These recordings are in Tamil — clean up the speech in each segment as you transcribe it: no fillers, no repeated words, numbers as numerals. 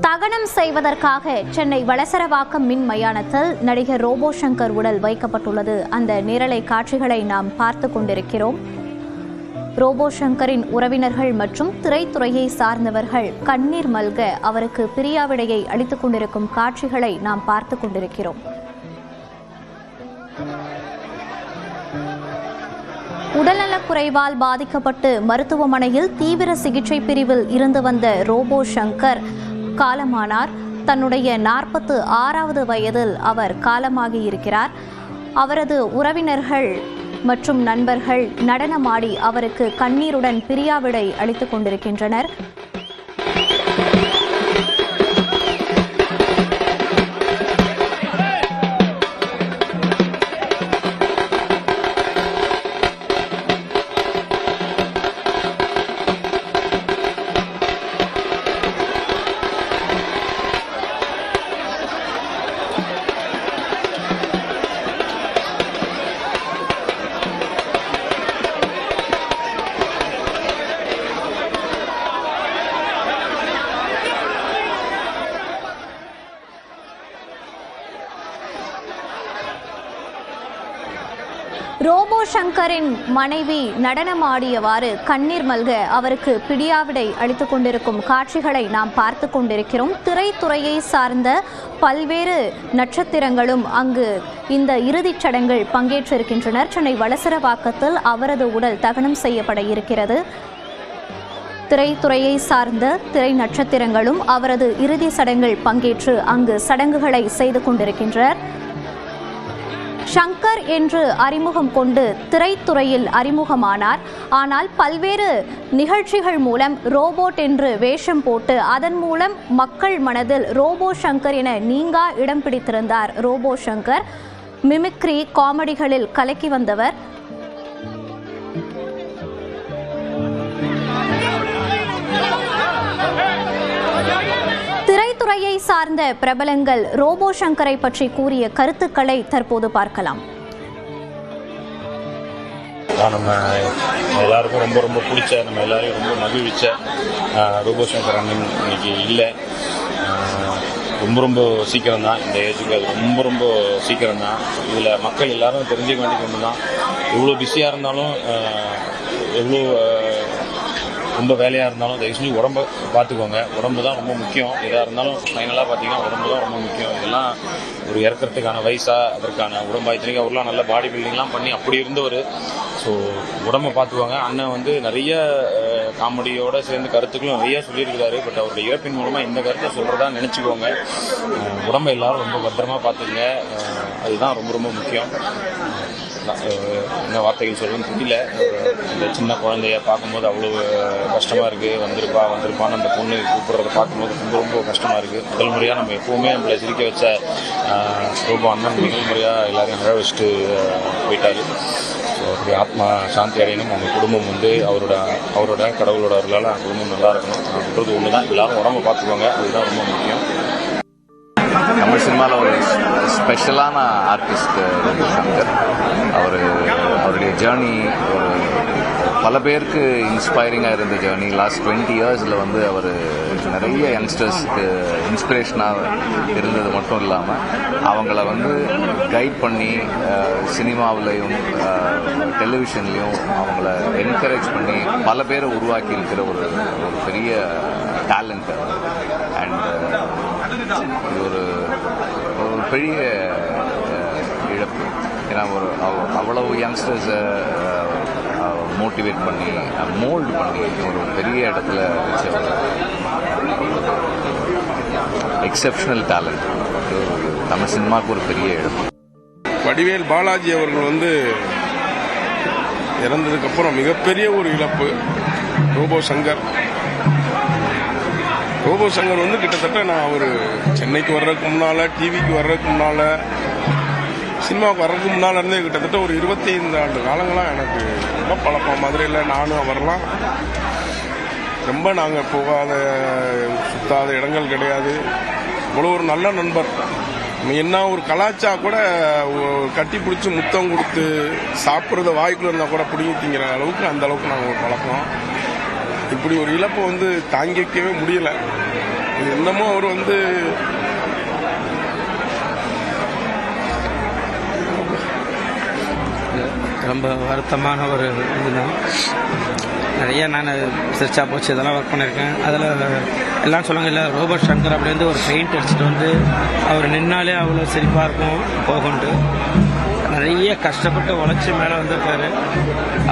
தகனம் செய்வதற்காக சென்னை வளசரவாக்கம் மின் மயானத்தில் நடிகர் ரோபோ சங்கர் உடல் வைக்கப்பட்டுள்ளது. அந்த நேரலை காட்சிகளை நாம் பார்த்து கொண்டிருக்கிறோம். ரோபோ சங்கரின் உறவினர்கள் மற்றும் திரைத்துறையை சார்ந்தவர்கள் கண்ணீர் மல்க அவருக்கு பிரியாவிடையை அளித்துக் கொண்டிருக்கும் காட்சிகளை நாம் பார்த்து கொண்டிருக்கிறோம். உடல்நலக்குறைவால் பாதிக்கப்பட்டு மருத்துவமனையில் தீவிர சிகிச்சை பிரிவில் இருந்து வந்த ரோபோ சங்கர் காலமானார். தன்னுடைய 46வது வயதில் அவர் காலமாகியிருக்கிறார். அவரது உறவினர்கள் மற்றும் நண்பர்கள் நடனமாடி அவருக்கு கண்ணீருடன் பிரியாவிடை அளித்துக் கொண்டிருக்கின்றனர். ரோபோ சங்கரின் மனைவி நடனமாடியவாறு கண்ணீர் மல்க அவருக்கு பிடியாவிடை அளித்துக் கொண்டிருக்கும் காட்சிகளை நாம் பார்த்து கொண்டிருக்கிறோம். திரைத்துறையை சார்ந்த பல்வேறு நட்சத்திரங்களும் அங்கு இந்த இறுதிச் சடங்கில் பங்கேற்றிருக்கின்றனர். சென்னை வளசரவாக்கத்தில் அவரது உடல் தகனம் செய்யப்பட இருக்கிறது. திரைத்துறையை சார்ந்த திரை நட்சத்திரங்களும் அவரது இறுதி சடங்கில் பங்கேற்று அங்கு சடங்குகளை செய்து கொண்டிருக்கின்றனர். சங்கர் என்று அறிமுகம் கொண்டு திரைத்துறையில் அறிமுகமானார். ஆனால் பல்வேறு நிகழ்ச்சிகள் மூலம் ரோபோட் என்று வேஷம் போட்டு அதன் மூலம் மக்கள் மனதில் ரோபோ சங்கர் என நீங்கா இடம் பிடித்திருந்தார். ரோபோ சங்கர் மிமிக்ரி காமெடிகளில் கலக்கி வந்தவர். திரைத்துறையை சார்ந்த பிரபலங்கள் ரோபோ சங்கரை பற்றி கூறிய கருத்துக்களை தற்போது பார்க்கலாம். நம்ம எல்லாருக்கும் ரொம்ப ரொம்ப பிடிச்ச, நம்ம எல்லாரையும் ரொம்ப மகிழ்விச்ச ரோபோ சங்கர் அண்ணன் இன்னைக்கு இல்லை. ரொம்ப ரொம்ப சீக்கிரம் தான், இந்த ஏஜுக்கு அது ரொம்ப ரொம்ப சீக்கிரம் தான். இதில் மக்கள் எல்லாரும் தெரிஞ்சுக்க வேண்டியது ஒன்று தான், எவ்வளோ பிஸியாக இருந்தாலும், எவ்வளோ ரொம்ப வேலையாக இருந்தாலும் தயவு செஞ்சு உடம்பை பார்த்துக்கோங்க. உடம்பு தான் ரொம்ப முக்கியம். எதாக இருந்தாலும் ஃபைனலாக பார்த்தீங்கன்னா உடம்பு தான் ரொம்ப முக்கியம். இதெல்லாம் ஒரு இறக்கிறதுக்கான வயசாக அதற்கான உடம்பாய்த்திரிக்க அவர்லாம் நல்ல பாடி பில்டிங்லாம் பண்ணி அப்படி இருந்தவர். ஸோ உடம்பை பார்த்துக்கோங்க. அண்ணன் வந்து நிறைய காமெடியோடு சேர்ந்து கருத்துக்களும் நிறைய சொல்லியிருக்கிறாரு. பட் அவருடைய இறப்பின் மூலமாக இந்த கருத்தை சொல்கிறதா நினச்சிக்கோங்க. உடம்பை எல்லாரும் ரொம்ப பத்திரமா பார்த்துக்குங்க. அதுதான் ரொம்ப ரொம்ப முக்கியம். என்ன வார்த்தைகள் சொல்லணும்னு தெரியல. இந்த சின்ன குழந்தைய பார்க்கும்போது அவ்வளோ கஷ்டமாக இருக்குது. வந்திருப்பான்னு அந்த பொண்ணு கூப்பிட்றத பார்க்கும்போது ரொம்ப ரொம்ப கஷ்டமாக இருக்குது. முதல் முறையாக நம்ம எப்போவுமே நம்மளை சிரிக்க வச்ச ரோபோ அண்ணன் முதல் முறையாக எல்லாரையும் அழ வச்சுட்டு போயிட்டார். ஸோ அவருடைய ஆத்மா சாந்தி அடையணும். அவங்க குடும்பம் வந்து அவரோட கடவுளோட அவர்களால் அந்த குடும்பம் நல்லா இருக்கணும். அப்படின்றது ஒன்று தான். எல்லாரும் உடம்பை பார்த்துக்கோங்க. அதுதான் ரொம்ப முக்கியம். தமிழ் சினிமாவில் ஒரு ஸ்பெஷலான ஆர்டிஸ்ட் ரோபோ சங்கர். அவருடைய ஜேர்னி ஒரு பல பேருக்கு இன்ஸ்பைரிங்காக இருந்த ஜேர்னி. லாஸ்ட் 20 இயர்ஸில் வந்து அவர் நிறைய யங்ஸ்டர்ஸ்க்கு இன்ஸ்பிரேஷனாக இருந்தது மட்டும் இல்லாமல் அவங்கள வந்து கைட் பண்ணி சினிமாவிலையும் டெலிவிஷன்லேயும் அவங்கள என்கரேஜ் பண்ணி பல பேரை உருவாக்கி இருக்கிற ஒரு பெரிய டேலண்ட். அண்ட் இது ஒரு பெரிய இழப்பு. ஏன்னா அவ்வளவு யங்ஸ்டர்ஸை மோட்டிவேட் பண்ணி மோல்டு பண்ணி ஒரு பெரிய இடத்துல வச்ச எக்ஸெப்ஷனல் டேலண்ட். தமிழ் சினிமாவுக்கு ஒரு பெரிய இழப்பு. வடிவேல் பாலாஜி அவர்கள் வந்து இறந்ததுக்கப்புறம் மிகப்பெரிய ஒரு இழப்பு. ரோபோ சங்கர் வந்து கிட்டத்தட்ட நான் அவர் சென்னைக்கு வர்றதுக்கு முன்னால், டிவிக்கு வர்றதுக்கு முன்னால், சினிமாவுக்கு வர்றதுக்கு முன்னால் இருந்தே கிட்டத்தட்ட ஒரு 25 ஆண்டு காலங்களாக எனக்கு ரொம்ப பழக்கம். மதுரையில் நானும் அவரெல்லாம் ரொம்ப நாங்கள் போகாத சுத்தாத இடங்கள் கிடையாது. இவ்வளோ ஒரு நல்ல நண்பர். என்ன ஒரு கலாச்சா கூட கட்டி பிடிச்சி முத்தம் கொடுத்து சாப்பிட்றத வாய்க்குள்ள இருந்தால் கூட பிடிங்கி திங்கிற அளவுக்கு அந்த அளவுக்கு நாங்கள் பழக்கம். இப்படி ஒரு இழப்பை வந்து தாங்கிக்கவே முடியல. என்னமோ அவர் வந்து ரொம்ப வருத்தமான ஒரு இதுதான். நிறைய நான் ரிசர்ச்சாக போச்சு, இதெல்லாம் ஒர்க் பண்ணியிருக்கேன். அதில் எல்லாம் சொல்லுவாங்க, இல்லை ரோபோட் சங்கர் அப்படிருந்து ஒரு பெயிண்ட் அடிச்சுட்டு வந்து அவர் நின்னாலே அவ்வளோ சிரிப்பாக இருக்கும் போகும்ட்டு. நிறைய கஷ்டப்பட்டு உழைச்சி மேலே வந்திருக்காரு.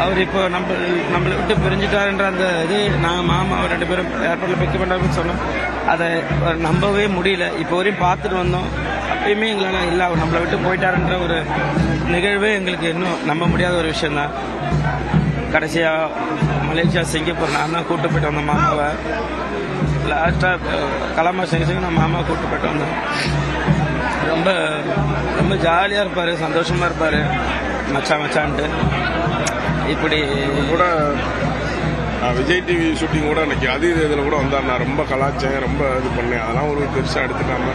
அவர் இப்போ நம்மளை விட்டு பிரிஞ்சுட்டாருன்ற அந்த இது, நான் மாமா அவர் 2 பேரும் ஏர்போர்ட்டில் பிக் பண்ணாருன்னு சொன்னோம். அதை நம்பவே முடியல. இப்போ வரையும் பார்த்துட்டு வந்தோம். அப்பயுமே எங்களால் இல்லை அவர் நம்மளை விட்டு போயிட்டாருன்ற ஒரு நிகழ்வே எங்களுக்கு இன்னும் நம்ப முடியாத ஒரு விஷயந்தான். கடைசியாக மலேசியா, சிங்கப்பூர் நான் தான் கூப்பிட்டு போயிட்டு வந்தேன் மாமாவை. லாஸ்ட்டாக கலாமா சிங்க நான் மாமா கூப்பிட்டு போயிட்டு வந்தேன். ரொம்ப ரொம்ப ஜாலியாக இருப்பார், சந்தோஷமாக இருப்பார், மச்சான்ட்டு. இப்படி கூட விஜய் டிவி ஷூட்டிங் கூட அன்றைக்கி இதில் கூட வந்தார். நான் ரொம்ப கலாச்சேன், ரொம்ப இது பண்ணேன். அதெல்லாம் ஒரு பெருசாக எடுத்துக்காம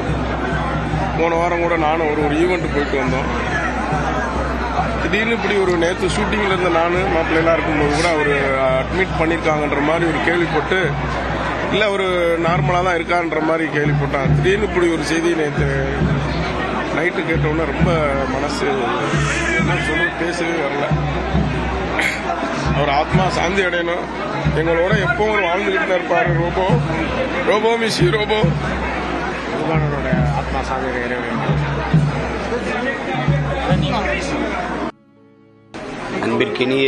போன வாரம் கூட நானும் ஒரு ஈவெண்ட் போயிட்டு வந்தோம். திடீர்னு இப்படி ஒரு நேற்று ஷூட்டிங்கில் இருந்த நான் மாப்பிள்ளைலாம் இருக்கும்போது கூட அவர் அட்மிட் பண்ணியிருக்காங்கன்ற மாதிரி ஒரு கேள்விப்பட்டு, இல்லை ஒரு நார்மலாக தான் இருக்கான்ற மாதிரி கேள்விப்பட்டான். திடீர்னு இப்படி ஒரு செய்தி நேற்று நைட்டு கேட்டோன்னே ரொம்ப மனசு என்ன சொல்லி பேசவே வரல. அவர் ஆத்மா சாந்தி அடையணும். எங்களோட எப்பவும் ஒரு வாழ்ந்துக்கிட்டு தான் இருப்பார். ரோபோ மிஸ் ரோபோ ஆத்மா சாந்தி அடையணும். அன்பிற்கினிய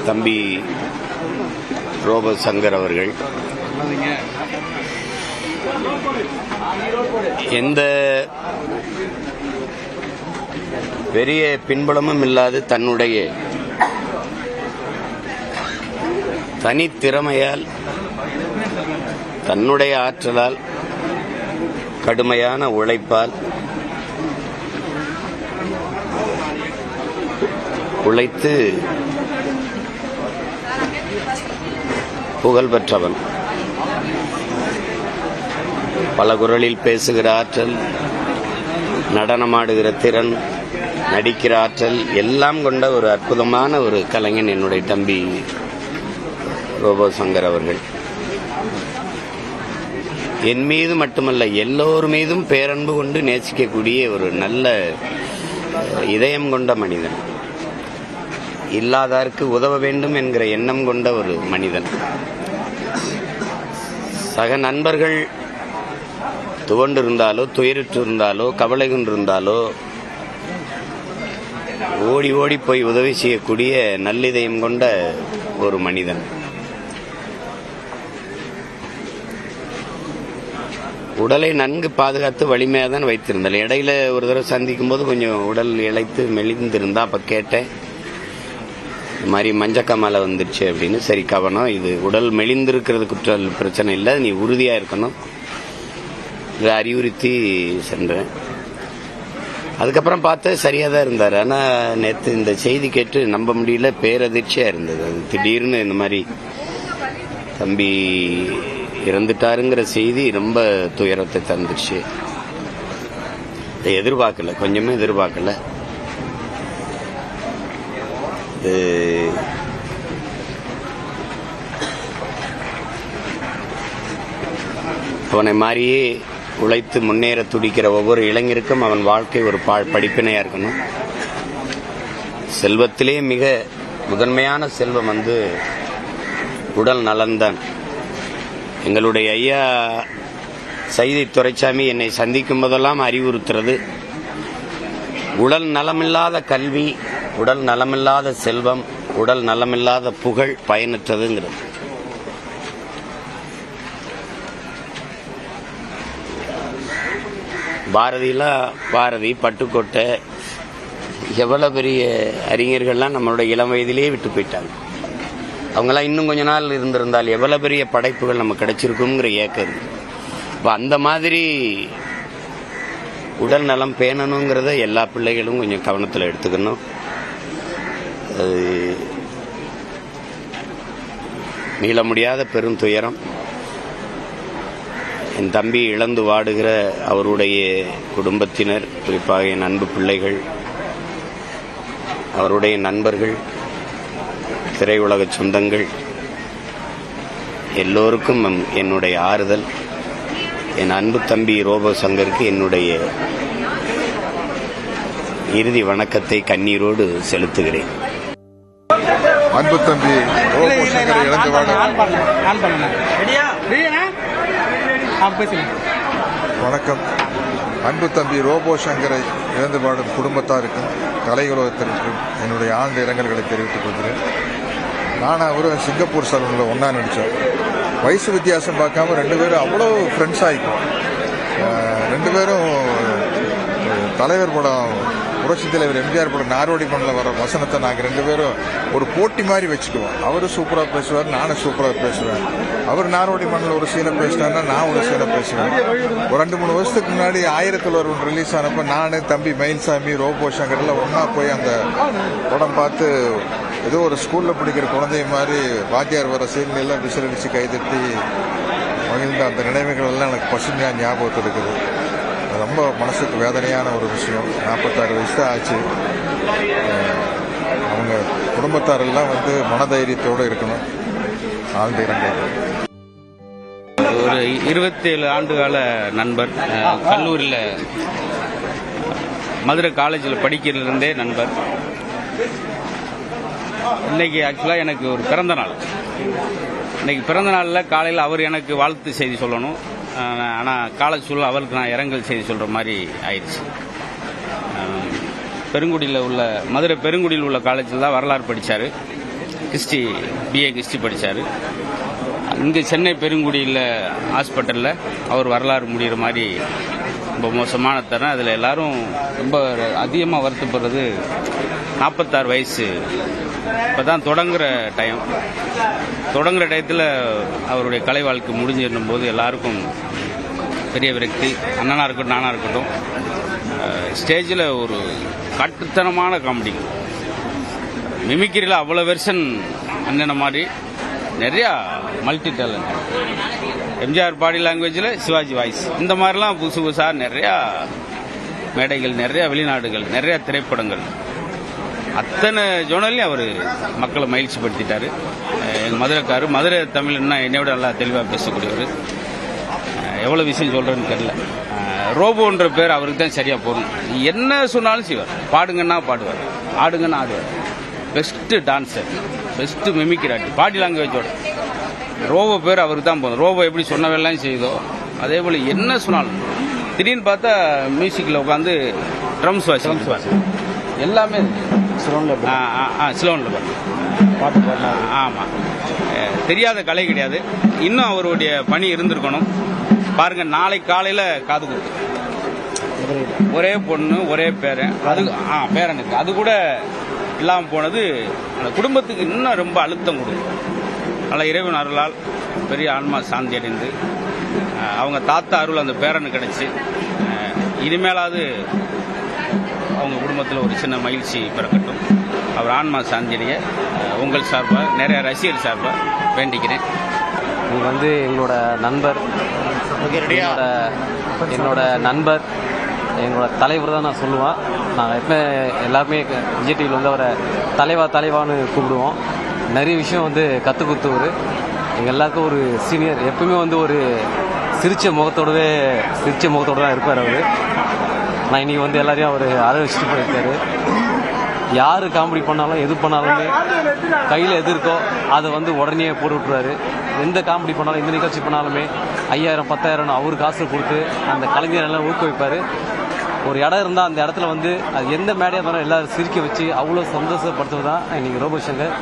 தம்பி ரோபோ சங்கர் அவர்கள் எந்த பெரிய பின்புலமும் இல்லாது தன்னுடைய தனித்திறமையால், தன்னுடைய ஆற்றலால், கடுமையான உழைப்பால் உழைத்து புகழ் பெற்றவன். பல குரலில் பேசுகிற ஆற்றல், நடனமாடுகிற திறன், நடிக்கிற ஆற்றல் எல்லாம் கொண்ட ஒரு அற்புதமான ஒரு கலைஞன் என்னுடைய தம்பி ரோபோ சங்கர் அவர்கள். என் மீது மட்டுமல்ல, எல்லோர் மீதும் பேரன்பு கொண்டு நேசிக்கக்கூடிய ஒரு நல்ல இதயம் கொண்ட மனிதன். இல்லாதாருக்கு உதவ வேண்டும் என்கிற எண்ணம் கொண்ட ஒரு மனிதன். சக நண்பர்கள் துவண்டிருந்தாலோ, துயரிட்டு இருந்தாலோ, கவலை கொண்டிருந்தாலோ ஓடி ஓடி போய் உதவி செய்யக்கூடிய நல்லிதயம் கொண்ட ஒரு மனிதன். உடலை நன்கு பாதுகாத்து வலிமையாக தான் வைத்திருந்தாள். இடையில ஒரு தடவை சந்திக்கும் போது கொஞ்சம் உடல் இழைத்து மெலிந்திருந்தா. அப்ப கேட்டேன், இந்த மாதிரி மஞ்சக்காமலை வந்துருச்சு அப்படின்னு. சரி, கவனம், இது உடல் மெலிந்திருக்கிறது குற்ற பிரச்சனை இல்லை, நீ உறுதியா இருக்கணும் அறிவுறுத்தி சென்றேன். அதுக்கப்புறம் பார்த்து சரியா தான் இருந்தார். ஆனா நேற்று இந்த செய்தி கேட்டு நம்ப முடியல, பேரதிர்ச்சியா இருந்தது. அது திடீர்னு இந்த மாதிரி தம்பி இறந்துட்டாருங்கிற செய்தி ரொம்ப துயரத்தை தந்துச்சு. எதிர்பார்க்கல, கொஞ்சமே எதிர்பார்க்கல. அவனை மாதிரியே உழைத்து முன்னேற துடிக்கிற ஒவ்வொரு இளைஞருக்கும் அவன் வாழ்க்கை ஒரு படிப்பினையா இருக்கணும். செல்வத்திலே மிக முதன்மையான செல்வம் உடல் நலன்தான். எங்களுடைய ஐயா சைதை துரைசாமி என்னை சந்திக்கும் போதெல்லாம் அறிவுறுத்துறது, உடல் நலமில்லாத கல்வி, உடல் நலமில்லாத செல்வம், உடல் நலமில்லாத புகழ் பயனற்றதுங்கிறது. பாரதி, பட்டுக்கோட்டை, எவ்வளவு பெரிய அறிஞர்கள்லாம் நம்மளுடைய இளம் வயதிலேயே விட்டு போயிட்டாங்க. அவங்கெல்லாம் இன்னும் கொஞ்ச நாள் இருந்திருந்தால் எவ்வளவு பெரிய படைப்புகள் நமக்கு கிடைச்சிருக்குங்கிற ஏக்கம் இருக்கு. இப்போ அந்த மாதிரி உடல் நலம் பேணணுங்கிறத எல்லா பிள்ளைகளும் கொஞ்சம் கவனத்தில் எடுத்துக்கணும். அது மீள முடியாத பெரும் துயரம். என் தம்பி இழந்து வாடுகிற அவருடைய குடும்பத்தினர், குறிப்பாக என் அன்பு பிள்ளைகள், அவருடைய நண்பர்கள், திரையுலக சொந்தங்கள் எல்லோருக்கும் என்னுடைய ஆறுதல். என் அன்பு தம்பி ரோபோ சங்கருக்கு என்னுடைய இறுதி வணக்கத்தை கண்ணீரோடு செலுத்துகிறேன். அன்பு தம்பி ரோபோ சங்கரை இழந்து வணக்கம். அன்பு தம்பி ரோபோ சங்கரை இழந்து வாடும் குடும்பத்தாருக்கும் கலையுலகத்திற்கும் என்னுடைய ஆழ்ந்த இரங்கல்களை தெரிவித்துக் கொள்கிறேன். நானும் அவரும் சிங்கப்பூர் சலூனில் ஒன்றா நடித்தோம். வயசு வித்தியாசம் பார்க்காம ரெண்டு பேரும் அவ்வளோ ஃப்ரெண்ட்ஸ் ஆகிக்கும். ரெண்டு பேரும் தலைவர் படம், புரட்சி தலைவர் எம்ஜிஆர் படம் நாரோடி மண்ணில் வர வசனத்தை நாங்கள் ரெண்டு பேரும் ஒரு போட்டி மாதிரி வச்சுக்குவோம். அவரும் சூப்பராக பேசுவார், நானும் சூப்பராக பேசுவேன். அவர் நாரோடி மண்ணில் ஒரு சீனை பேசினார்னா நான் ஒரு சீனை பேசுவேன். ஒரு 2-3 வருஷத்துக்கு முன்னாடி 1001 ரிலீஸ் ஆனப்போ நான், தம்பி மயில்சாமி, ரோபோ சங்கர்லாம் ஒன்றா போய் அந்த படம் பார்த்து ஏதோ ஒரு ஸ்கூலில் படிக்கிற குழந்தை மாதிரி வாத்தியார் வர சீன்லாம் விசிலடித்து கைதட்டி மகிழ்ந்த அந்த நினைவுகள் எல்லாம் எனக்கு பசுமையாக ஞாபகத்தில் இருக்குது. ரொம்ப மனசுக்கு வேதனையான ஒரு விஷயம். 46 வயசு தான் ஆச்சு. அவங்க குடும்பத்தாரெல்லாம் மனதைரியத்தோடு இருக்கணும். ஆழ்ந்த இரங்கல். ஒரு 27 ஆண்டுகால நண்பர், கல்லூரியில் மதுரை காலேஜில் படிக்கிறதுலேருந்தே நண்பர். இன்னைக்கு ஆக்சுவலாக எனக்கு ஒரு பிறந்த நாள். இன்னைக்கு பிறந்த நாளில் காலையில் அவர் எனக்கு வாழ்த்து செய்தி சொல்லணும். ஆனால் காலேஜ் சூழல் அவருக்கு நான் இரங்கல் செய்தி சொல்கிற மாதிரி ஆயிடுச்சு. பெருங்குடியில் உள்ள மதுரை பெருங்குடியில் உள்ள காலேஜில் தான் வரலாறு படித்தார். ஹிஸ்ட்ரி, பிஏ ஹிஸ்ட்ரி படித்தார். இங்கே சென்னை பெருங்குடியில் ஹாஸ்பிட்டலில் அவர் வரலாறு முடிகிற மாதிரி ரொம்ப மோசமான தரம். அதில் எல்லாரும் ரொம்ப அதிகமாக வருத்தப்படுறது 46 வயசு இப்போ தான் தொடங்குகிற டைம். தொடங்குகிற டயத்தில் அவருடைய கலை வாழ்க்கை முடிஞ்சிடும் போது எல்லாருக்கும் பெரிய விரக்தி. அண்ணனாக இருக்கட்டும், நானாக இருக்கட்டும், ஸ்டேஜில் ஒரு காட்டுத்தனமான காமெடி, மிமிக்கிரியில் அவ்வளோ வெர்ஷன் அண்ணனை மாதிரி நிறையா மல்டி டேலண்ட். எம்ஜிஆர் பாடி லாங்குவேஜில் சிவாஜி வாய்ஸ், இந்த மாதிரிலாம் புதுசு புதுசாக நிறையா மேடைகள், நிறையா வெளிநாடுகள், நிறையா திரைப்படங்கள், அத்தனை ஜோனல்லையும் அவர் மக்களை மகிழ்ச்சிப்படுத்திட்டார். எங்கள் மதுரைக்காரு, மதுரை தமிழ்னா என்னை விட நல்லா தெளிவாக பேசக்கூடியவர். எவ்வளோ விஷயம் சொல்கிறேன்னு தெரியல. ரோபோன்ற பேர் அவருக்கு தான் சரியாக போகணும். என்ன சொன்னாலும் செய்வார். பாடுங்கன்னா பாடுவார், ஆடுங்கன்னா ஆடுவார். பெஸ்ட்டு டான்ஸர், பெஸ்ட்டு மிமிக்ராட்டி, பாடி லாங்குவேஜோட. ரோபோ பேர் அவருக்கு தான் போதும். ரோபோ எப்படி சொன்னவெல்லாம் செய்யுதோ அதே போல் என்ன சொன்னாலும். திடீர்னு பார்த்தா மியூசிக்கில் உட்காந்து ட்ரம்ஸ் வாசி எல்லாமே சிலோனில் பாட்டு ஆமாம். தெரியாத கலை கிடையாது. இன்னும் அவருடைய பணி இருந்திருக்கணும். பாருங்க, நாளைக்கு காலையில் காது குத்து, ஒரே பொண்ணு ஒரே பேரன், அது பேரனுக்கு அது கூட இல்லாமல் போனது அந்த குடும்பத்துக்கு இன்னும் ரொம்ப அழுத்தம் கொடுக்கும். அதனால் இறைவன் அருளால் பெரிய ஆன்மா சாந்தி அடைந்து அவங்க தாத்தா அருள் அந்த பேரனுக்கு கிடைச்சி இனிமேலாவது அவங்க குடும்பத்தில் ஒரு சின்ன மகிழ்ச்சி பிறக்கட்டும். அவர் ஆன்மா சாந்தியடைய உங்கள் சார்பாக, நிறைய ரசிகர் சார்பாக வேண்டிக்கிறேன். இது எங்களோட நண்பர், என்னோட நண்பர், எங்களோட தலைவர் தான் நான் சொல்லுவேன். நாங்கள் எப்போ எல்லாருமே விஜய் டிவியில் அவரை தலைவான்னு கூப்பிடுவோம். நிறைய விஷயம் கற்றுக் கொடுத்தவர். எங்கள் எல்லாருக்கும் ஒரு சீனியர். எப்பவுமே ஒரு சிரிச்ச முகத்தோடு தான் இருப்பார் அவர். நான் இன்னைக்கு எல்லாரையும் அவர் ஆரம்பிச்சுட்டு போயிருக்காரு. யார் காமெடி பண்ணாலும் எது பண்ணாலுமே கையில் எது இருக்கோ அதை உடனே போட்டு விட்டுருவாரு. எந்த காமெடி பண்ணாலும், எந்த நிகழ்ச்சி பண்ணாலுமே 5000 10,000 அவர் காசு கொடுத்து அந்த கலைஞரெல்லாம் ஊக்குவிப்பார். ஒரு இடம் இருந்தால் அந்த இடத்துல அது எந்த மேடையாக இருந்தாலும் எல்லாரும் சிரிக்க வச்சு அவ்வளோ சந்தோஷப்படுத்துவது தான் இன்னைக்கு ரோபோ சங்கர்.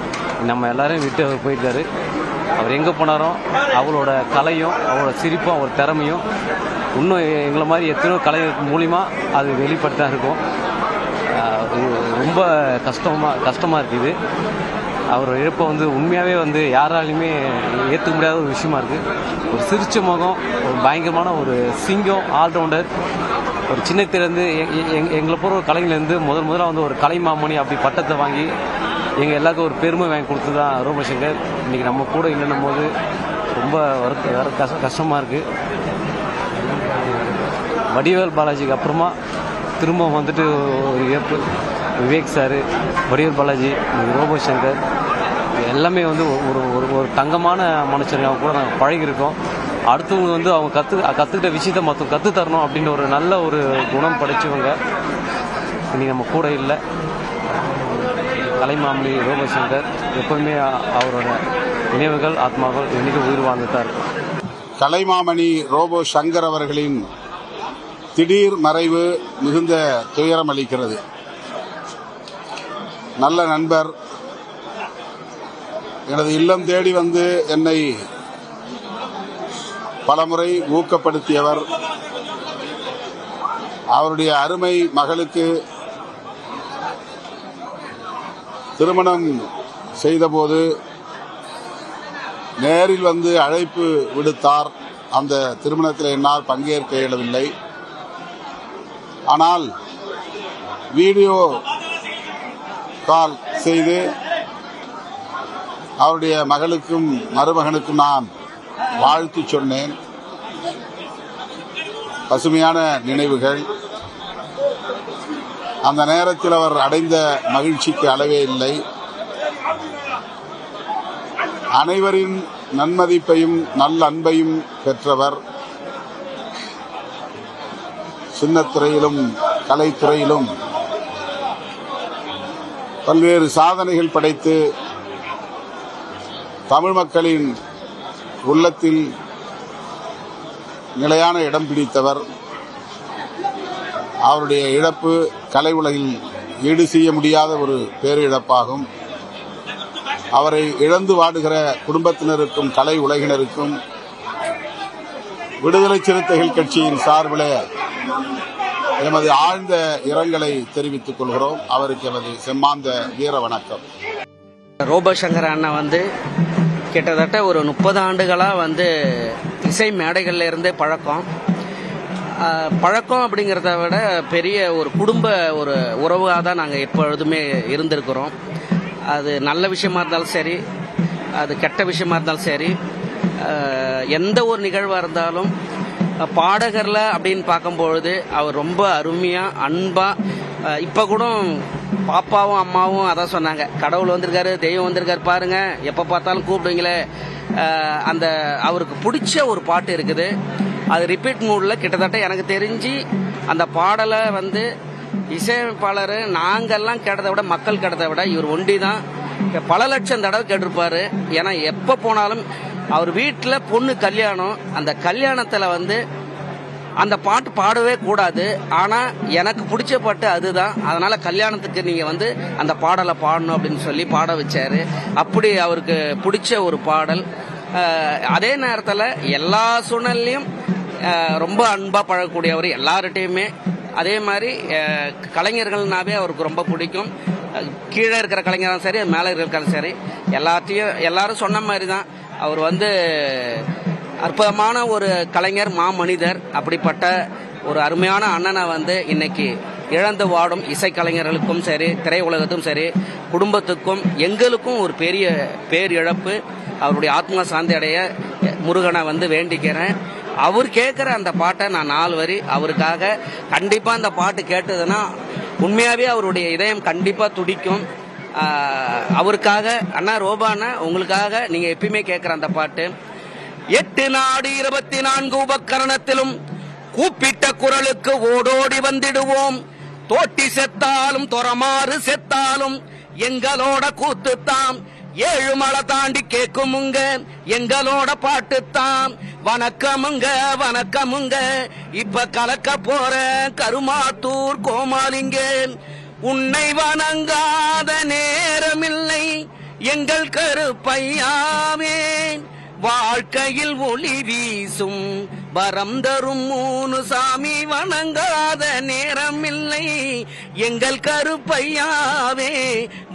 நம்ம எல்லாரையும் விட்டு அவர் போயிருக்காரு. அவர் எங்கே போனாலும் அவரோட கலையும் அவரோட சிரிப்பும் அவர் திறமையும் இன்னும் எங்களை மாதிரி எத்தனையோ கலைஞர் மூலிமா அது வெளிப்படுத்தான் இருக்கும். ரொம்ப கஷ்டமாக இருக்குது. அவர் இழப்பை உண்மையாகவே யாராலையுமே ஏற்றுக்க முடியாத ஒரு விஷயமா இருக்குது. ஒரு சிரிச்ச முகம், ஒரு பயங்கரமான ஒரு சிங்கம், ஆல்ரவுண்டர். ஒரு சின்னத்திலேருந்து எங்களை போகிற ஒரு கலைஞர்லேருந்து முதல்ல ஒரு கலைமாமணி அப்படி பட்டத்தை வாங்கி எங்கள் எல்லாருக்கும் ஒரு பெருமை வாங்கி கொடுத்து தான் ரோபோ சங்கர். இன்றைக்கி நம்ம கூட இல்லைன்னும் போது ரொம்ப கஷ்டமாக இருக்குது. வடிவேல் பாலாஜிக்கு அப்புறமா திரும்ப ஒரு இழப்பு. விவேக் சார், வடிவேல் பாலாஜி, ரோபோ சங்கர், எல்லாமே வந்து ஒரு ஒரு ஒரு தங்கமான மனுஷங்க அவங்க கூட நாங்கள் பழகியிருக்கோம். அடுத்தவங்க வந்து அவங்க கற்றுக்கிட்ட விஷயத்த மொத்தம் கற்றுத்தரணும் அப்படின்ற ஒரு நல்ல ஒரு குணம் படைச்சவங்க இன்னைக்கு நம்ம கூட இல்லை. கலைமாமணி ரோபோசங்கர் எப்பவுமே அவரோட நினைவுகள் ஆத்மாக்கள் இன்னைக்கு உயிர் வாழ்ந்து தான் இருக்கும். கலைமாமணி ரோபோ சங்கர் அவர்களின் திடீர் மறைவு மிகுந்த துயரம் அளிக்கிறது. நல்ல நண்பர், எனது இல்லம் தேடி வந்து என்னை பலமுறை ஊக்கப்படுத்தியவர். அவருடைய அருமை மகளுக்கு திருமணம் செய்தபோது நேரில் வந்து அழைப்பு விடுத்தார். அந்த திருமணத்தில் என்னால் பங்கேற்க இயலவில்லை. ஆனால் வீடியோ கால் செய்து அவருடைய மகளுக்கும் மருமகனுக்கும் நான் வாழ்த்து சொன்னேன். பசுமையான நினைவுகள். அந்த நேரத்தில் அவர் அடைந்த மகிழ்ச்சிக்கு அளவே இல்லை. அனைவரின் நன்மதிப்பையும் நல்ல அன்பையும் பெற்றவர். சின்னத்துறையிலும் கலைத்துறையிலும் பல்வேறு சாதனைகள் படைத்து தமிழ் மக்களின் உள்ளத்தில் நிலையான இடம் பிடித்தவர். அவருடைய இழப்பு கலை உலகில் ஈடு செய்ய முடியாத ஒரு பேரிழப்பாகும். அவரை இழந்து வாடுகிற குடும்பத்தினருக்கும் கலை உலகினருக்கும் விடுதலை சிறுத்தைகள் கட்சியின் சார்பில் எமது ஆழ்ந்த இரங்கலை தெரிவித்துக் கொள்கிறோம். அவருக்கு எமது செம்மாந்த வீர வணக்கம். ரோபோ சங்கர் அண்ணா வந்து கிட்டத்தட்ட ஒரு 30 ஆண்டுகளாக வந்து இசை மேடைகள்ல இருந்தே பழக்கம் அப்படிங்கிறத விட பெரிய ஒரு குடும்ப ஒரு உறவாக தான் நாங்கள் எப்பொழுதுமே இருந்திருக்கிறோம். அது நல்ல விஷயமா இருந்தாலும் சரி, அது கெட்ட விஷயமா இருந்தாலும் சரி, எந்த ஒரு நிகழ்வாக இருந்தாலும் பாடகர்ல அப்படின்னு பார்க்கும்பொழுது அவர் ரொம்ப அருமையாக அன்பாக, இப்போ கூட பாப்பாவும் அம்மாவும் அதான் சொன்னாங்க, கடவுள் வந்திருக்காரு, தெய்வம் வந்திருக்காரு பாருங்க, எப்போ பார்த்தாலும் கூப்பிடுவீங்களே. அந்த அவருக்கு பிடிச்ச ஒரு பாட்டு இருக்குது, அது ரிப்பீட் மூடில் கிட்டத்தட்ட எனக்கு தெரிஞ்சு அந்த பாடலை வந்து இசையமைப்பாளர் நாங்கள்லாம் கேட்டதை விட மக்கள் கேட்டதை விட இவர் ஒண்டி தான் பல லட்சம் தடவை கேட்டிருப்பாரு. ஏன்னா எப்போ போனாலும் அவர் வீட்டில் பொண்ணு கல்யாணம், அந்த கல்யாணத்தில் வந்து அந்த பாட்டு பாடவே கூடாது, ஆனால் எனக்கு பிடிச்ச பாட்டு அதுதான், அதனால் கல்யாணத்துக்கு நீங்கள் வந்து அந்த பாடலை பாடணும் அப்படின்னு சொல்லி பாட வச்சாரு. அப்படி அவருக்கு பிடிச்ச ஒரு பாடல். அதே நேரத்தில் எல்லா சூழ்நிலையும் ரொம்ப அன்பாக பழகக்கூடியவர் எல்லார்கிட்டையுமே. அதே மாதிரி கலைஞர்கள்னாவே அவருக்கு ரொம்ப பிடிக்கும். கீழே இருக்கிற கலைஞரும் சரி, மேலே இருக்கிற சரி, எல்லாரும் சொன்ன மாதிரி தான் அவர் வந்து அற்புதமான ஒரு கலைஞர், மாமனிதர். அப்படிப்பட்ட ஒரு அருமையான அண்ணனை வந்து இன்னைக்கு இழந்து வாடும் இசைக்கலைஞர்களுக்கும் சரி, திரையுலகத்துக்கும் சரி, குடும்பத்துக்கும் எங்களுக்கும் ஒரு பெரிய பேரிழப்பு. அவருடைய ஆத்மா சாந்தி அடைய முருகனை வந்து வேண்டிக்கிறேன். அவர் கேட்குற அந்த பாட்டை நான் 4 வரி அவருக்காக கண்டிப்பாக அந்த பாட்டு கேட்டதுன்னா உண்மையாகவே அவருடைய இதயம் கண்டிப்பாக துடிக்கும். அவருக்காக அண்ணா ரோபாண்ணா உங்களுக்காக நீங்கள் எப்பயுமே கேட்குற அந்த பாட்டு. 8 நாடு 24 உபகரணத்திலும் கூப்பிட்ட குரலுக்கு ஓடோடி வந்திடுவோம். தோட்டி செத்தாலும் தொரமாறு செத்தாலும் எங்களோட கூத்துத்தாம். 7 மலை தாண்டி கேக்குமுங்க எங்களோட பாட்டுத்தான். வணக்கமுங்க வணக்கமுங்க, இப்ப கலக்க போற கருமாத்தூர் கோமாளிங்க. உன்னை வணங்காத நேரமில்லை எங்கள் கருப்பையாவே. வாழ்க்கையில் ஒளி வீசும் வரம் தரும் 3 சாமி, வணங்காத நேரமில்லை எங்கள் கருப்பையாவே.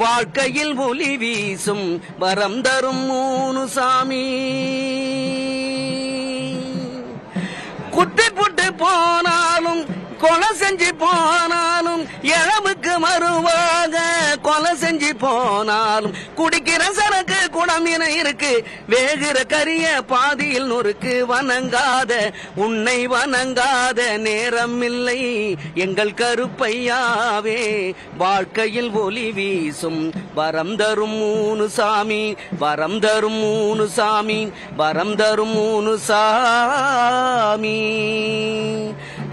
வாழ்க்கையில் ஒளி வீசும் வரம் தரும் 3 சாமி. குத்தி புட்டு போனாலும் கொலை செஞ்சு போனாலும் இழவுக்கு மறுவாக கொலை செஞ்சு போ போனாலும் குடிக்கிற சரக்கு குடமின இருக்கு வேகிற கரிய பாதியில் நொறுக்கு வணங்காத உன்னை வணங்காத நேரம் இல்லை எங்கள் கருப்பையாவே வாழ்க்கையில் ஒளி வீசும் வரம் தரும் மூணு சாமி வரம் தரும் மூணு சாமி வரம் தரும் மூணு சாமி.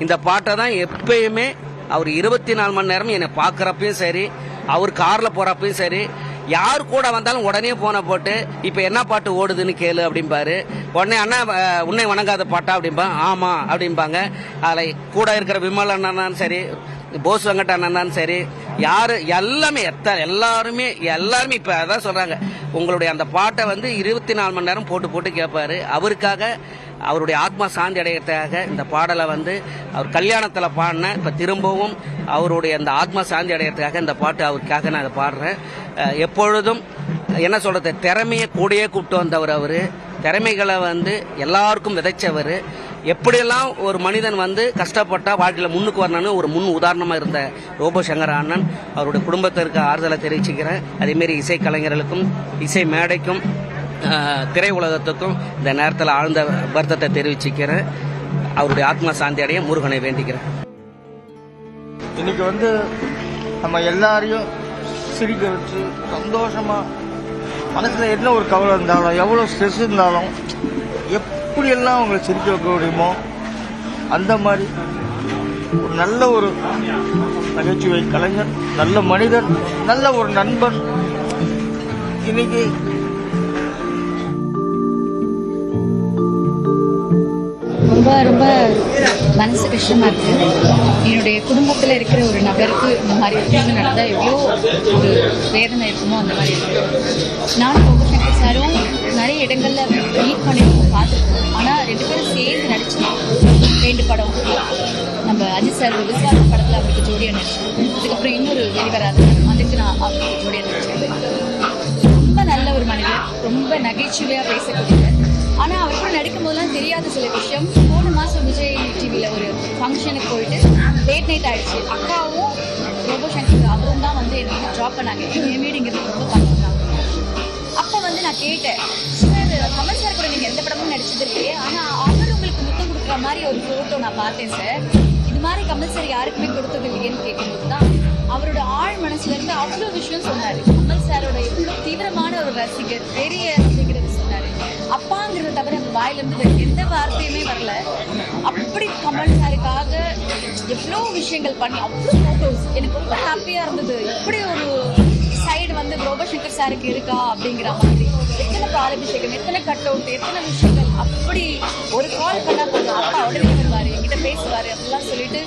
இந்த பாட்டை தான் எப்பயுமே அவர் 24 மணி நேரம் என்னை பார்க்குறப்பையும் சரி, அவர் காரில் போகிறப்பையும் சரி, யார் கூட வந்தாலும் உடனே போனை போட்டு இப்போ என்ன பாட்டு ஓடுதுன்னு கேளு அப்படிம்பாரு. உடனே அண்ணா உன்னை வணங்காத பாட்டா அப்படிம்பா. ஆமாம் அப்படிம்பாங்க. அதில் கூட இருக்கிற விமல் அண்ணான்னு சரி, போஸ் வெங்கட் அண்ணன் சரி, யாரு எல்லாமே எல்லாருமே இப்போ அதான் சொல்றாங்க, உங்களுடைய அந்த பாட்டை வந்து 24 மணி நேரம் போட்டு போட்டு கேட்பாரு. அவருக்காக, அவருடைய ஆத்மா சாந்தி அடையறதுக்காக இந்த பாடலை வந்து அவர் கல்யாணத்தில் பாடின, இப்போ திரும்பவும் அவருடைய அந்த ஆத்மா சாந்தி அடையறதுக்காக இந்த பாட்டு அவருக்காக நான் அதை பாடுறேன். எப்பொழுதும் என்ன சொல்றது, திறமையை கூடயே கூப்பிட்டு வந்தவர் அவரு. திறமைகளை வந்து எல்லாருக்கும் விதைச்சவர். எப்படியெல்லாம் ஒரு மனிதன் வந்து கஷ்டப்பட்டா வாழ்க்கையில் முன்னுக்கு வரணும்னு ஒரு முன் உதாரணமாக இருந்த ரோபோ சங்கர் அண்ணன் அவருடைய குடும்பத்திற்கு ஆறுதலை தெரிவிச்சுக்கிறேன். அதேமாரி இசை கலைஞர்களுக்கும் இசை மேடைக்கும் திரை உலகத்துக்கும் இந்த நேரத்தில் ஆழ்ந்த வருத்தத்தை தெரிவிச்சுக்கிறேன். அவருடைய ஆத்மா சாந்தி அடைய முருகனை வேண்டிக்கிறேன். இன்னைக்கு வந்து நம்ம எல்லாரையும் சிரிக்க வச்சு சந்தோஷமா, மனசில் என்ன ஒரு கவலை இருந்தாலும் எவ்வளோ ஸ்ட்ரெஸ் இருந்தாலும் எப்படியெல்லாம் அவங்களை சிரிக்க வைக்க முடியுமோ அந்த மாதிரி ஒரு நல்ல ஒரு நகைச்சுவை கலைஞர், நல்ல மனிதன், நல்ல ஒரு நண்பன். இன்னைக்கு ரொம்ப ரொம்ப மனசு கஷ்டமா இருக்கு. என்னுடைய குடும்பத்தில் இருக்கிற ஒரு நபருக்கு இந்த மாதிரி விஷயம் நடந்தால் எவ்வளோ ஒரு வேதனை இருக்குமோ அந்த மாதிரி இருக்கு. நானும் ரோபோ சங்கர் சாரும் நிறைய இடங்களில் மீட் பண்ணியிருக்கோம், பார்த்துருக்கோம். ஆனால் 2 பேரும் சேர்ந்து நடிச்சோம் 2 படம். நம்ம அஜித் சார் விஸ்வாசம் படத்தில் அவருக்கு ஜோடியாக நடிச்சோம். அதுக்கப்புறம் இன்னொரு வெளிவராது அதுக்கு நான் அவருக்கு ஜோடியாக நடிச்சேன். ரொம்ப நல்ல ஒரு மனிதர், ரொம்ப நகைச்சுவையாக பேசக்கூடியவர். ஆனால் அவர் கூட நடிக்கும் போதெல்லாம் தெரியாத சில விஷயம். போன மாதம் விஜய் டிவியில் ஒரு ஃபங்க்ஷனுக்கு போயிட்டு லேட் நைட் ஆகிடுச்சு. அக்காவும் ரோபோ சங்கர் அவரும் தான் வந்து எனக்கு ட்ராப் பண்ணாங்க. என் வீடு இங்கே ரொம்ப பார்த்துருந்தாங்க. அப்போ வந்து நான் கேட்டேன், சார் கமல் சார் கூட நீங்கள் எந்த படமும் நடிச்சது இல்லையே, ஆனால் அவர் உங்களுக்கு முத்தம் கொடுக்குற மாதிரி ஒரு ஃபோட்டோ நான் பார்த்தேன் சார். இது மாதிரி கமல் சார் யாருக்குமே கொடுத்தது இல்லையேன்னு கேட்கும்போது தான் அவரோட ஆழ் மனசுலேருந்து அவ்வளோ விஷயம் சொன்னார். கமல் சாரோட எவ்வளோ தீவிரமான ஒரு ரசிகர், பெரிய அப்படிங்கிறது சொன்னார். அப்பாங்கிறத தவிர அந்த வாயிலிருந்து எந்த வார்த்தையுமே வரல. அப்படி கமல் சாருக்காக எவ்வளோ விஷயங்கள் பண்ணி அவ்வளோ ஃபோட்டோஸ் எனக்கு ரொம்ப ஹாப்பியாக இருந்தது. இப்படி ஒரு சைடு வந்து ரோபோ சங்கர் சாருக்கு இருக்கா அப்படிங்கிற மாதிரி. எத்தனை பாலாபிஷேகம், எத்தனை கட் அவுட், எத்தனை விஷயங்கள். அப்படி ஒரு கால் பண்ணா போதும் அப்பா உடனே வருவார், என்கிட்ட பேசுவார் அப்படிலாம் சொல்லிட்டு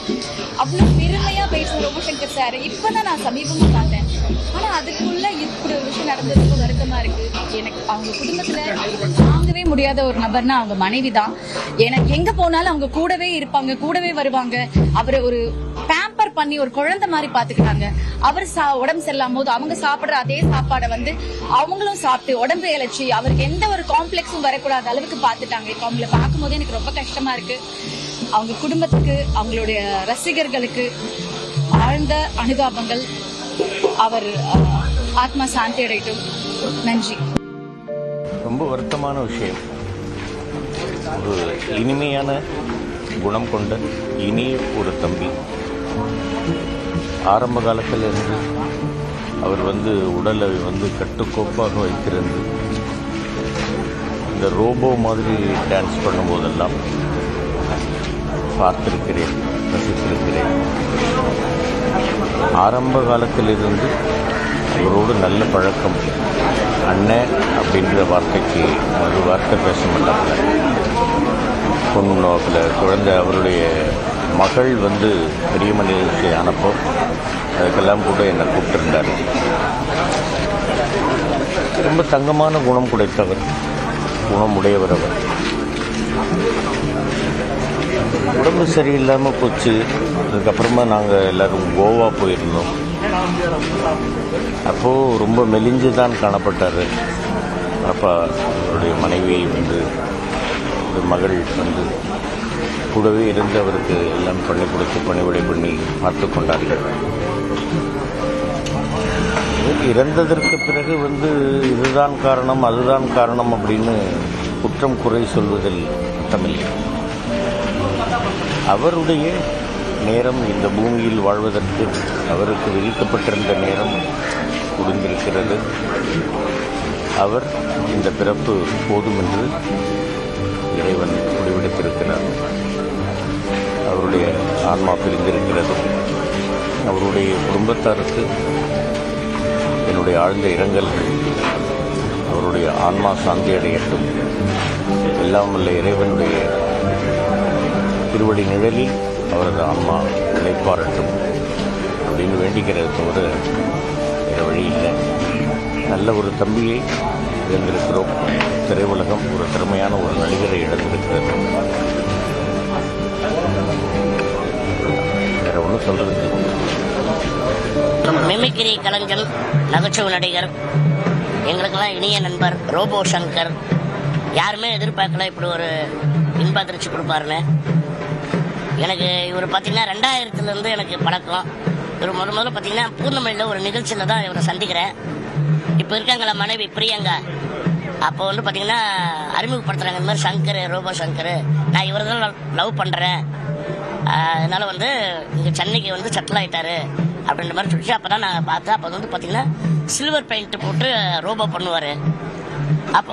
அவ்வளோ பெருமையாக பேசுகிற ரோபோ சங்கர் சார் இப்போதான் நான் சமீபமாக பார்த்தேன். ஆனால் அதுக்குள்ள இப்படி ஒரு விஷயம் நடந்ததுக்கு வருத்தமாக இருக்குது. எனக்கு அவங்க குடும்பத்தில் தாங்கவே முடியாத ஒரு நபர்னா அவங்க மனைவி தான். எனக்கு எங்கே போனாலும் அவங்க கூடவே இருப்பாங்க, கூடவே வருவாங்க. அவரை ஒரு பேம்பர் பண்ணி ஒரு குழந்தை மாதிரி பார்த்துக்கிட்டாங்க. அவர் உடம்பு சரியில்லாம போது அவங்க சாப்பிட்ற அதே சாப்பாடை வந்து அவங்களும் சாப்பிட்டு உடம்பு இழைச்சி அவருக்கு எந்த ஒரு காம்ப்ளெக்ஸும் வரக்கூடாத அளவுக்கு பார்த்துட்டாங்க. இப்போ அவங்கள பார்க்கும்போது எனக்கு ரொம்ப கஷ்டமா இருக்கு. அவங்க குடும்பத்துக்கு, அவங்களுடைய ரசிகர்களுக்கு ஆழ்ந்த அனுதாபங்கள். அவர் ஆத்மா சாந்தி அடையட்டும். நன்றி. ரொம்ப வருத்தமான விஷயம். ஒரு இனிமையான குணம் கொண்ட இனிய ஒரு தம்பி. ஆரம்ப காலத்திலிருந்து அவர் உடலை கட்டுக்கோப்பாக வைத்திருந்து இந்த ரோபோ மாதிரி டான்ஸ் பண்ணும்போதெல்லாம் பார்த்திருக்கிறேன், ரசித்திருக்கிறேன். ஆரம்ப காலத்திலிருந்து அவரோடு நல்ல பழக்கம். அண்ணன் அப்படின்ற வார்த்தைக்கு ஒரு வார்த்தை பேச மாட்டாங்க. பொண்ணு நோக்கில் குழந்தை, அவருடைய மகள் பெரிய மனிதனுக்கு அனுப்போ அதுக்கெல்லாம் கூட என்னை கூப்பிட்டுருந்தார். ரொம்ப தங்கமான குணம் குடைத்தவர், குணமுடையவர் அவர். உடம்பு சரியில்லாமல் போச்சு. அதுக்கப்புறமா நாங்கள் எல்லோரும் கோவா போயிருந்தோம். அப்போது ரொம்ப மெலிஞ்சு தான் காணப்பட்டார். அப்போ அவருடைய மனைவி ஒரு மகள் கூடவே இருந்து அவருக்கு எல்லாம் பண்ணி கொடுத்து பணிவிடை பண்ணி பார்த்து கொண்டார்கள். இறந்ததற்கு பிறகு இதுதான் காரணம் அதுதான் காரணம் அப்படின்னு குற்றம் குறை சொல்வதில் அர்த்தமில்லை. அவருடைய நேரம் இந்த பூமியில் வாழ்வதற்கு அவருக்கு விதிக்கப்பட்டிருந்த நேரம் முடிந்திருக்கிறது. அவர் இந்த பிறப்பு போதும் என்று இறைவன் முடிவெடுத்திருக்கிறார். அவருடைய ஆன்மா பிரிந்திருக்கிறது. அவருடைய குடும்பத்தாருக்கு என்னுடைய ஆழ்ந்த இரங்கல்கள். அவருடைய ஆன்மா சாந்தி அடையட்டும். எல்லாம் வல்ல இறைவனுடைய திருவடி நிழலில் அவரது ஆன்மா நிலைப்பாரட்டும் அப்படின்னு வேண்டிக்கிறது தவிர வேறு வழி இல்லை. நல்ல ஒரு தம்பியை இழந்திருக்கிறோம். திரையுலகம் ஒரு திறமையான ஒரு நடிகரை இழந்திருக்கிறது. வேற ஒன்றும் சொல்றதுக்கு மிமிக்ரி கலைஞர், நகைச்சுவை நடிகர், எங்களுக்கெல்லாம் இனிய நண்பர் ரோபோ சங்கர். யாருமே எதிர்பார்க்கல இப்படி ஒரு இன்ப அதிர்ச்சி கொடுப்பாருன்னு. எனக்கு இவர் பார்த்தீங்கன்னா 2000 எனக்கு பழக்கம். இவர் முதல்ல பார்த்தீங்கன்னா பூர்ணமல்லியில் ஒரு நிகழ்ச்சியில் தான் இவரை சந்திக்கிறேன். இப்போ இருக்காங்களா மனைவி பிரியங்கா, அப்போ பார்த்தீங்கன்னா அறிமுகப்படுத்துகிறாங்க. இந்த மாதிரி சங்கர், ரோபோ சங்கர், நான் இவரை தான் லவ் பண்ணுறேன், அதனால் இங்கே சென்னைக்கு செட்டில் ஆகிட்டாரு அப்படின்ற மாதிரி சொல்லிச்சு. அப்போ தான் நான் பார்த்தேன். அப்போ பார்த்தீங்கன்னா சில்வர் பெயிண்ட் போட்டு ரோபோ பண்ணுவார். அப்போ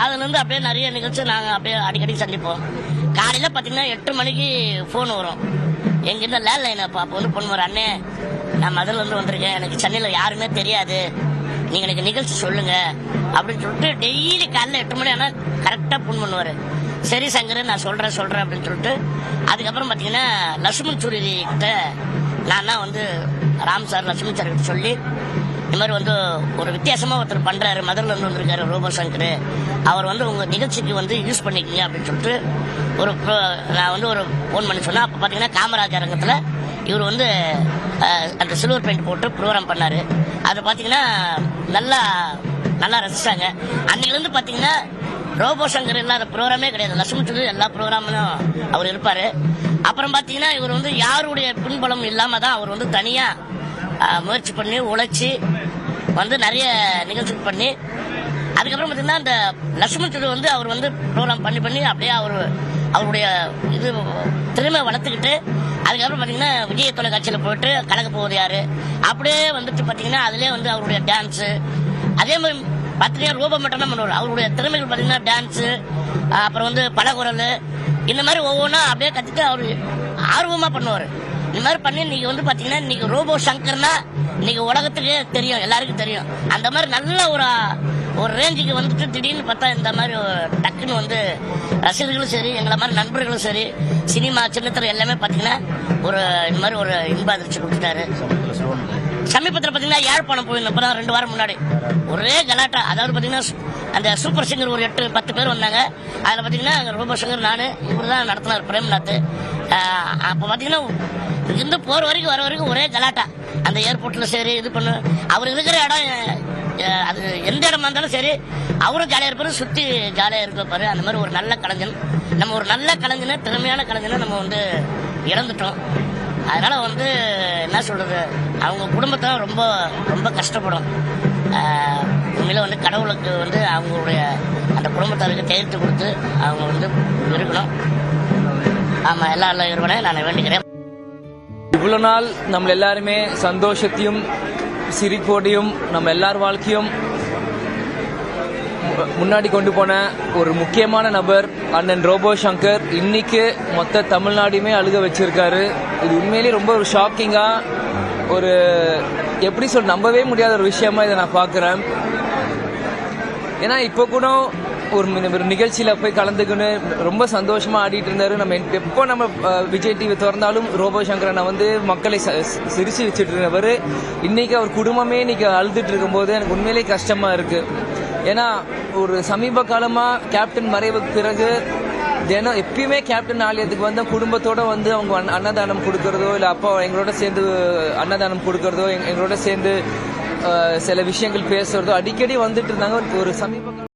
அதுலேருந்து அப்படியே நிறைய நிகழ்ச்சி நாங்கள் அப்படியே அடிக்கடி சந்திப்போம். காலையில் பார்த்தீங்கன்னா 8 மணிக்கு ஃபோன் வரும் எங்கிட்ட லேண்ட்லைன். அப்போ பண்ணுவார், அண்ணே நான் மதுரிலேருந்து வந்திருக்கேன், எனக்கு சென்னையில் யாருமே தெரியாது, நீங்கள் எனக்கு நிகழ்ச்சி சொல்லுங்கள் அப்படின்னு சொல்லிட்டு டெய்லி காலையில் 8 மணி ஆனால் கரெக்டாக ஃபோன் பண்ணுவார். சரி சங்கர் நான் சொல்கிறேன் அப்படின்னு சொல்லிட்டு அதுக்கப்புறம் பார்த்தீங்கன்னா லட்சுமண் சூரி கிட்ட நான் தான் ராம் சார் லட்சுமண் சார் கிட்ட சொல்லி இந்த மாதிரி ஒரு வித்தியாசமாக ஒருத்தர் பண்ணுறாரு, மதுரிலேருந்து வந்திருக்காரு ரோபோ சங்கர், அவர் உங்கள் நிகழ்ச்சிக்கு யூஸ் பண்ணிக்கிங்க அப்படின்னு சொல்லிட்டு நான் ஒரு ஃபோன் பண்ணி சொன்னேன். அப்போ பார்த்தீங்கன்னா காமராஜ் அரங்கத்தில் இவர் அந்த சில்வர் பெயிண்ட் போட்டு ப்ரோக்ராம் பண்ணார். அதை பார்த்தீங்கன்னா நல்லா ரசிச்சாங்க. அன்னையிலேருந்து பார்த்தீங்கன்னா ரோபோ சங்கர் இல்லாத ப்ரோக்ராமே கிடையாது. லட்சுமண் சொல்லி எல்லா ப்ரோக்ராம்லையும் அவர் இருப்பார். அப்புறம் பார்த்தீங்கன்னா இவர் யாருடைய பின்பலம் இல்லாமல் தான் அவர் தனியாக முயற்சி பண்ணி உழைச்சி நிறைய நிகழ்ச்சி பண்ணி அதுக்கப்புறம் பார்த்தீங்கன்னா அந்த லட்சுமண் சொல்லி அவர் ப்ரோக்ராம் பண்ணி அப்படியே அவருடைய இது திறமை வளர்த்துக்கிட்டு அதுக்கப்புறம் பார்த்தீங்கன்னா விஜய் தொலைக்காட்சியில் போயிட்டு கலக்க போவது யாரு அப்படியே பார்த்தீங்கன்னா அதுலேயே அவருடைய டான்ஸு அதே மாதிரி பார்த்தீங்கன்னா ரோபோ மட்டும் தான் பண்ணுவார். அவருடைய திறமைகள் பார்த்தீங்கன்னா டான்ஸு அப்புறம் பலகுரல் இந்த மாதிரி ஒவ்வொன்றா அப்படியே கற்றுட்டு அவர் ஆர்வமாக பண்ணுவார். இந்த மாதிரி பண்ணி இன்னைக்கு பார்த்தீங்கன்னா இன்னைக்கு ரோபோ சங்கர்னா இன்னைக்கு உலகத்துக்கே தெரியும், எல்லாருக்கும் தெரியும். அந்த மாதிரி நல்ல ஒரு ரேஞ்சுக்கு திடீர்னு பார்த்தா இந்த மாதிரி டக்குன்னு ரசிகர்களும் சரி எங்களை மாதிரி நண்பர்களும் சரி சினிமா சின்னத்திரை எல்லாமே பார்த்தீங்கன்னா இந்த மாதிரி ஒரு இன்ப அதிர்ச்சி கொடுத்துட்டாரு. சமீபத்தில் பார்த்தீங்கன்னா யாழ்ப்பாணம் போயிருந்தப்போ தான் 2 வாரம் முன்னாடி ஒரே கலாட்டா. அதாவது பார்த்தீங்கன்னா அந்த சூப்பர் சிங்கர் ஒரு 8-10 பேர் வந்தாங்க. அதில் பார்த்தீங்கன்னா ரோபோ சங்கர் நான் இவர் தான் நடத்தினார் பிரேம்நாத். அப்போ பார்த்தீங்கன்னா இருந்து போகிற வரைக்கும் வர வரைக்கும் ஒரே கலாட்டா. அந்த ஏர்போர்ட்டில் சரி இது பண்ணு அவர் இருக்கிற இடம் அது எந்த இடமா இருந்தாலும் சரி அவரும் ஜாலியாக இருப்பாரு, சுற்றி ஜாலியாக இருப்பாரு. அந்த மாதிரி ஒரு நல்ல கலைஞன், நம்ம ஒரு நல்ல கலைஞனை திறமையான கலைஞனை நம்ம இழந்துட்டோம். அதனால என்ன சொல்றது, அவங்க குடும்பத்தை ரொம்ப ரொம்ப கஷ்டப்படும். உண்மையில கடவுளுக்கு அவங்களுடைய அந்த குடும்பத்தாருக்கு தேர்த்து கொடுத்து அவங்க இருக்கணும். ஆமா எல்லா இருவனை நான் வேண்டிக்கிறேன். இவ்வளோ நாள் நம்ம எல்லாருமே சந்தோஷத்தையும் சிரிப்போடையும் நம்ம எல்லார் வாழ்க்கையும் முன்னாடி கொண்டு போன ஒரு முக்கியமான நபர் அண்ணன் ரோபோ சங்கர் இன்னைக்கு மொத்த தமிழ்நாடுமே அழுக வச்சிருக்காரு. இது உண்மையிலேயே ரொம்ப ஒரு ஷாக்கிங்கா ஒரு எப்படி நம்பவே முடியாத ஒரு விஷயமா இதை நான் பார்க்குறேன். ஏன்னா இப்போ கூட ஒரு நிகழ்ச்சியில் போய் கலந்துக்குன்னு ரொம்ப சந்தோஷமா ஆடிட்டு இருந்தாரு. நம்ம எப்போ நம்ம விஜய் டிவி திறந்தாலும் ரோபோ சங்கரனை மக்களை சிரிச்சு வச்சுட்டு இருந்தவர் இன்னைக்கு அவர் குடும்பமே இன்னைக்கு அழுதுட்டு இருக்கும்போது எனக்கு உண்மையிலேயே கஷ்டமா இருக்கு. ஏன்னா ஒரு சமீப காலமா கேப்டன் மறைவுக்கு பிறகு தினம் எப்பயுமே கேப்டன் ஆலயத்துக்கு குடும்பத்தோட அவங்க அன்னதானம் கொடுக்கறதோ இல்லை அப்பா எங்களோட சேர்ந்து அன்னதானம் கொடுக்கறதோ எங்களோட சேர்ந்து சில விஷயங்கள் பேசுறதோ அடிக்கடி வந்துட்டு இருந்தாங்க. ஒரு சமீப